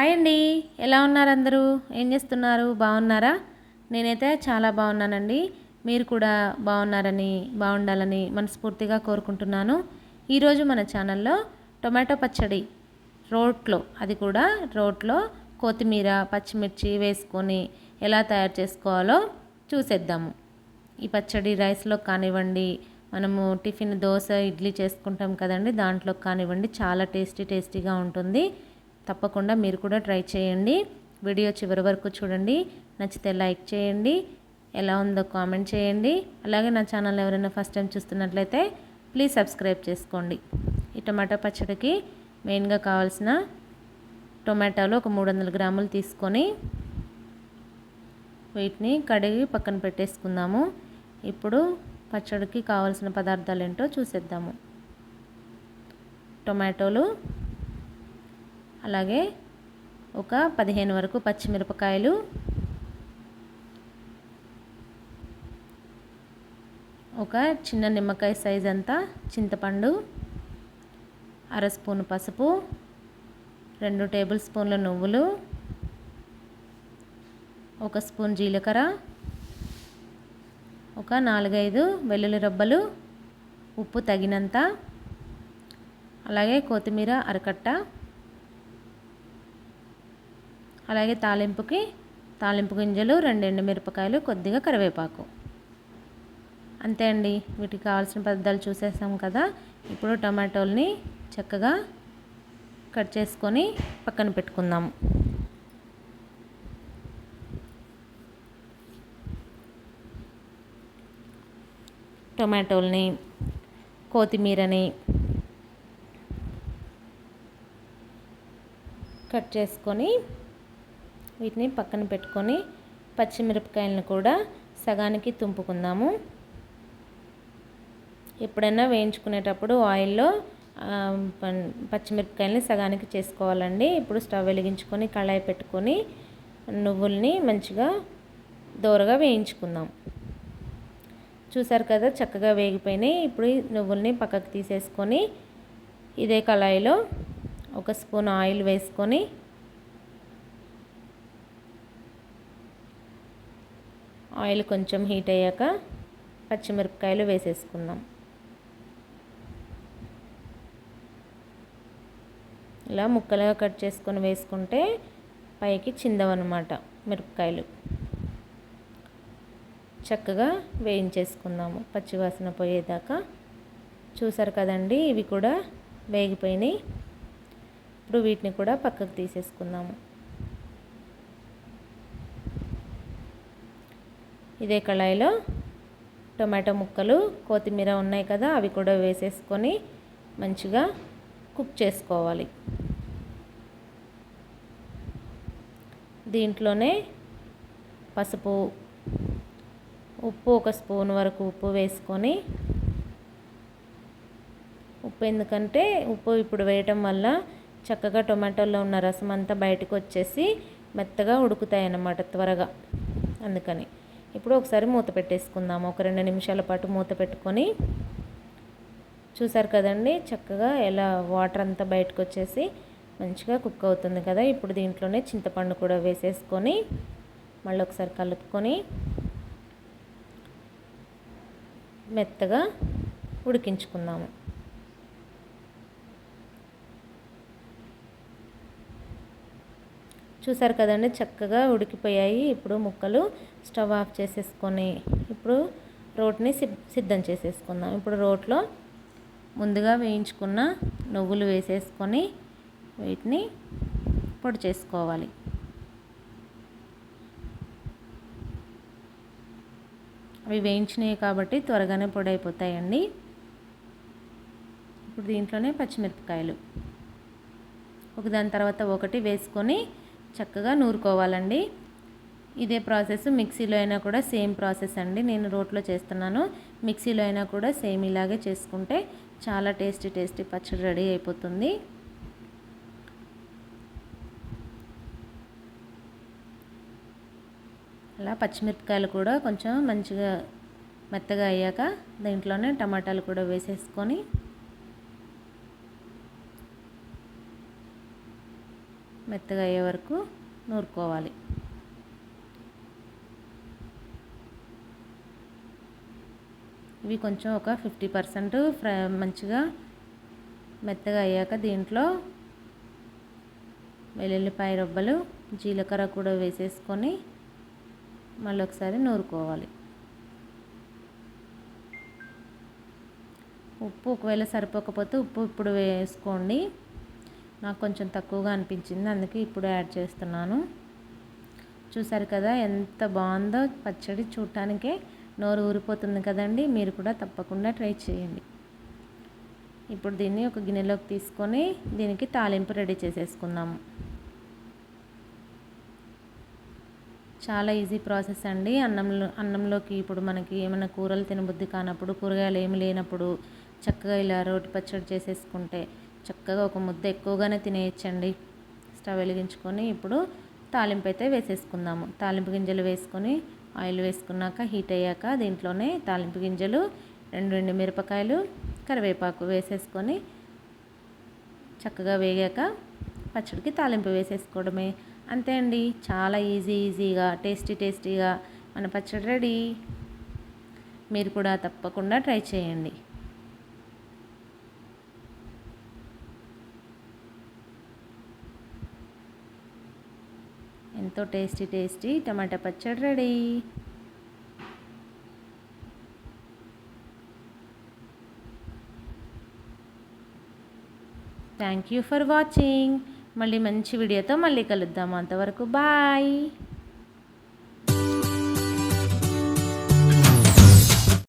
Hi అండి. ఎలా ఉన్నారు అందరూ? ఏం చేస్తున్నారు? బాగున్నారా? నేనైతే చాలా బాగున్నానండి. మీరు కూడా బాగున్నారని, బాగుండాలని మనస్ఫూర్తిగా కోరుకుంటున్నాను. ఈరోజు మన ఛానల్లో టొమాటో పచ్చడి అది కూడా రోట్లో కొత్తిమీర, పచ్చిమిర్చి వేసుకొని ఎలా తయారు చేసుకోవాలో చూసేద్దాము. ఈ పచ్చడి రైస్లో కానివ్వండి, మనము టిఫిన్ దోశ, ఇడ్లీ చేసుకుంటాం కదండి, దాంట్లో కానివ్వండి చాలా టేస్టీగా ఉంటుంది. తప్పకుండా మీరు కూడా ట్రై చేయండి. వీడియో చివరి వరకు చూడండి. నచ్చితే లైక్ చేయండి, ఎలా ఉందో కామెంట్ చేయండి. అలాగే నా ఛానల్ ఎవరైనా ఫస్ట్ టైం చూస్తున్నట్లయితే ప్లీజ్ సబ్స్క్రైబ్ చేసుకోండి. ఈ టమాటా పచ్చడికి మెయిన్గా కావాల్సిన టొమాటోలు ఒక 300 గ్రాములు తీసుకొని వీటిని కడిగి పక్కన పెట్టేసుకుందాము. ఇప్పుడు పచ్చడికి కావాల్సిన పదార్థాలు ఏంటో చూసేద్దాము. టొమాటోలు, అలాగే ఒక 15 వరకు పచ్చిమిరపకాయలు, ఒక చిన్న నిమ్మకాయ సైజ్ అంతా చింతపండు, అర స్పూన్ పసుపు, 2 టేబుల్ స్పూన్ల నువ్వులు, 1 స్పూన్ జీలకర్ర, ఒక 4-5 వెల్లుల్లి రబ్బలు, ఉప్పు తగినంత, అలాగే కొత్తిమీర అరకట్ట, అలాగే తాలింపు గింజలు, 2 ఎండుమిరపకాయలు, కొద్దిగా కరివేపాకు. అంతే అండి. వీటికి కావాల్సిన పదార్థాలు చూసేసాం కదా. ఇప్పుడు టమాటోల్ని చక్కగా కట్ చేసుకొని పక్కన పెట్టుకుందాము. టొమాటోల్ని, కొత్తిమీరని కట్ చేసుకొని వీటిని పక్కన పెట్టుకొని పచ్చిమిరపకాయలను కూడా సగానికి తుంపుకుందాము. ఎప్పుడైనా వేయించుకునేటప్పుడు ఆయిల్లో పచ్చిమిరపకాయలని సగానికి చేసుకోవాలండి. ఇప్పుడు స్టవ్ వెలిగించుకొని కళాయి పెట్టుకొని నువ్వుల్ని మంచిగా దోరగా వేయించుకుందాం. చూసారు కదా, చక్కగా వేగిపోయినాయి. ఇప్పుడు నువ్వుల్ని పక్కకు తీసేసుకొని ఇదే కళాయిలో 1 స్పూన్ ఆయిల్ వేసుకొని ఆయిల్ కొంచెం హీట్ అయ్యాక పచ్చిమిరపకాయలు వేసేసుకుందాం. ఇలా ముక్కలుగా కట్ చేసుకొని వేసుకుంటే పైకి చిందవన్నమాట మిరపకాయలు. చక్కగా వేయించేసుకుందాము పచ్చివాసన పోయేదాకా. చూసారు కదండి, ఇవి కూడా వేగిపోయినాయి. ఇప్పుడు వీటిని కూడా పక్కకు తీసేసుకుందాము. ఇదే కళాయిలో టొమాటో ముక్కలు, కొత్తిమీర ఉన్నాయి కదా, అవి కూడా వేసేసుకొని మంచిగా కుక్ చేసుకోవాలి. దీంట్లోనే పసుపు, ఉప్పు 1 స్పూన్ వరకు ఉప్పు వేసుకొని, ఉప్పు ఎందుకంటే ఉప్పు ఇప్పుడు వేయటం వల్ల చక్కగా టొమాటోలో ఉన్న రసం అంతా బయటకు వచ్చేసి మెత్తగా ఉడుకుతాయి అన్నమాట త్వరగా. అందుకని ఇప్పుడు ఒకసారి మూత పెట్టేసుకుందాము. ఒక 2 నిమిషాల పాటు మూత పెట్టుకొని, చూసారు కదండి చక్కగా ఎలా వాటర్ అంతా బయటకు వచ్చేసి మంచిగా కుక్ అవుతుంది కదా. ఇప్పుడు దీంట్లోనే చింతపండు కూడా వేసేసుకొని మళ్ళీ ఒకసారి కలుపుకొని మెత్తగా ఉడికించుకుందాము. చూసారు కదండి చక్కగా ఉడికిపోయాయి. ఇప్పుడు ముక్కలు స్టవ్ ఆఫ్ చేసేసుకొని ఇప్పుడు రోటిని సిద్ధం చేసేసుకుందాం. ఇప్పుడు రోట్లో ముందుగా వేయించుకున్న నువ్వులు వేసేసుకొని వీటిని పొడి చేసుకోవాలి. అవి వేయించినవి కాబట్టి త్వరగానే పొడి అయిపోతాయండి. ఇప్పుడు దీంట్లోనే పచ్చిమిరపకాయలు ఒకదాని తర్వాత ఒకటి వేసుకొని చక్కగా నూరుకోవాలండి. ఇదే ప్రాసెస్ మిక్సీలో అయినా కూడా సేమ్ ప్రాసెస్ అండి. నేను రోట్లో చేస్తున్నాను. మిక్సీలో అయినా కూడా సేమ్ ఇలాగే చేసుకుంటే చాలా టేస్టీ పచ్చడి రెడీ అయిపోతుంది. అలా పచ్చిమిరపకాయలు కూడా కొంచెం మంచిగా మెత్తగా అయ్యాక దీంట్లోనే టమాటాలు కూడా వేసేసుకొని మెత్తగా అయ్యే వరకు నూరుకోవాలి. ఇవి కొంచెం ఒక 50% మంచిగా మెత్తగా అయ్యాక దీంట్లో వెల్లుల్లిపాయ రబ్బలు, జీలకర్ర కూడా వేసేసుకొని మళ్ళీ ఒకసారి నూరుకోవాలి. ఉప్పు ఒకవేళ సరిపోకపోతే ఉప్పు ఇప్పుడు వేసుకోండి. నాకు కొంచెం తక్కువగా అనిపించింది, అందుకే ఇప్పుడు యాడ్ చేస్తున్నాను. చూసారు కదా ఎంత బాగుందో పచ్చడి, చూడటానికే నోరు ఊరిపోతుంది కదండి. మీరు కూడా తప్పకుండా ట్రై చేయండి. ఇప్పుడు దీన్ని ఒక గిన్నెలోకి తీసుకొని దీనికి తాలింపు రెడీ చేసేసుకుందాము. చాలా ఈజీ ప్రాసెస్ అండి. అన్నంలోకి ఇప్పుడు మనకి ఏమైనా కూరలు తినబుద్ధి కానప్పుడు, కూరగాయలు ఏమి లేనప్పుడు చక్కగా ఇలా రోటి పచ్చడి చేసేసుకుంటే చక్కగా ఒక ముద్ద ఎక్కువగానే తినేయచ్చండి. స్టవ్ వెలిగించుకొని ఇప్పుడు తాలింపు అయితే వేసేసుకుందాము. తాలింపు గింజలు వేసుకొని ఆయిల్ వేసుకున్నాక హీట్ అయ్యాక దీంట్లోనే తాలింపు గింజలు, 2 మిరపకాయలు, కరివేపాకు వేసేసుకొని చక్కగా వేగాక పచ్చడికి తాలింపు వేసేసుకోవడమే. అంతే అండి, చాలా ఈజీగా టేస్టీగా మన పచ్చడి రెడీ. మీరు కూడా తప్పకుండా ట్రై చేయండి. ఎంతో టేస్టీ టమాటా పచ్చడి ready. Thank you for watching. మళ్ళీ మంచి వీడియోతో మళ్ళీ కలుద్దాం. అంతవరకు బాయ్.